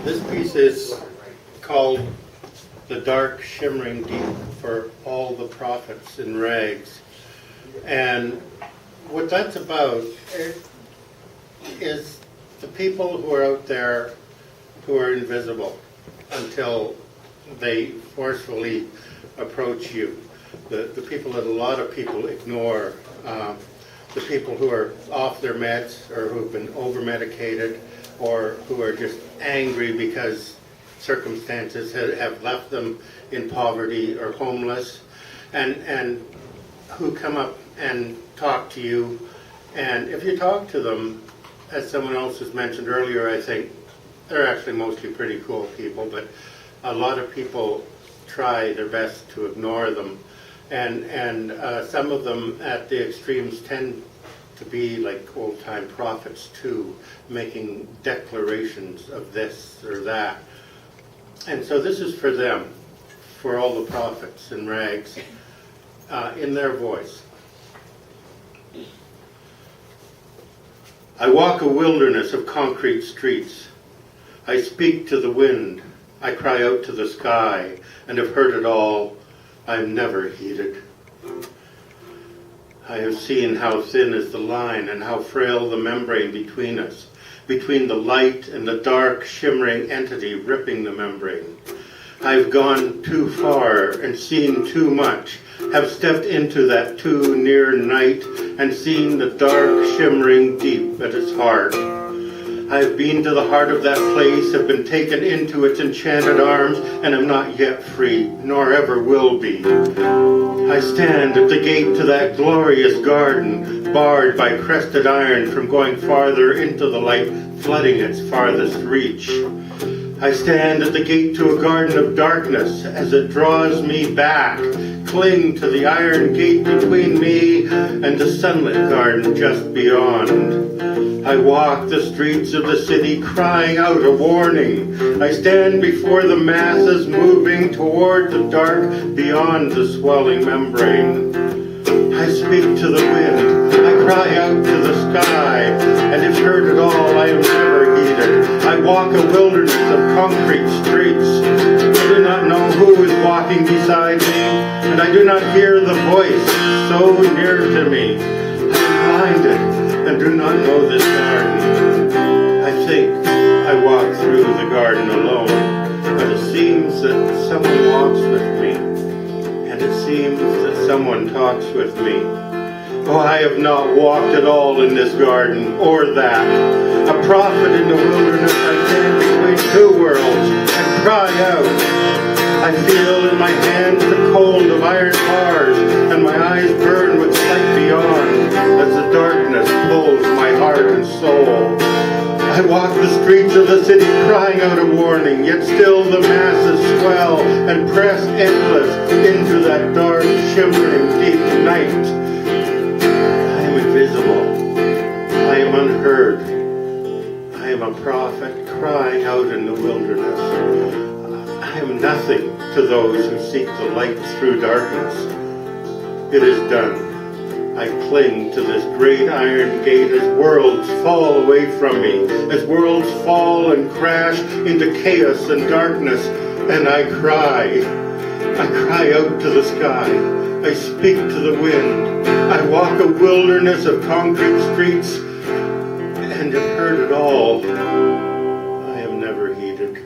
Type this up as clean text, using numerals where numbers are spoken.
This piece is called The Dark Shimmering Deep for all the prophets in rags. And what that's about is the people who are out there who are invisible until they forcefully approach you. The people that a lot of people ignore, the people who are off their meds or who've been over-medicated or who are just angry because circumstances have left them in poverty or homeless, and who come up and talk to you. And if you talk to them, as someone else has mentioned earlier, I think they're actually mostly pretty cool people, but a lot of people try their best to ignore them. And some of them at the extremes tend to be like old-time prophets too, making declarations of this or that. And so this is for them, for all the prophets in rags, in their voice. I walk a wilderness of concrete streets. I speak to the wind. I cry out to the sky, and have heard it all. I've never heeded. I have seen how thin is the line and how frail the membrane between us, between the light and the dark shimmering entity ripping the membrane. I've gone too far and seen too much, have stepped into that too near night and seen the dark shimmering deep at its heart. I've been to the heart of that place, have been taken into its enchanted arms, and am not yet free, nor ever will be. I stand at the gate to that glorious garden, barred by crested iron from going farther into the light, flooding its farthest reach. I stand at the gate to a garden of darkness as it draws me back, cling to the iron gate between me and the sunlit garden just beyond. I walk the streets of the city crying out a warning. I stand before the masses moving toward the dark beyond the swelling membrane. I speak to the wind. I cry out to the sky. And if heard at all, I am never heeded. I walk a wilderness of concrete streets. I do not know who is walking beside me, and I do not hear the voice so near to me. I am blinded and do not know this garden. I think I walk through the garden alone, but it seems that someone walks with me, and it seems that someone talks with me. Oh, I have not walked at all in this garden, or that. A prophet in the wilderness, I stand between two worlds and cry out. I feel in my hands the cold of iron bars, and my eyes burn with light beyond, as the darkness pulls my heart and soul. I walk the streets of the city crying out a warning, yet still the masses swell and press endless into that dark, shimmering, deep night. I am invisible. I am unheard. I am a prophet crying out in the wilderness. I am nothing to those who seek the light through darkness. It is done. I cling to this great iron gate as worlds fall away from me, as worlds fall and crash into chaos and darkness, and I cry. I cry out to the sky. I speak to the wind. I walk a wilderness of concrete streets, and have heard it all. I am never heeded.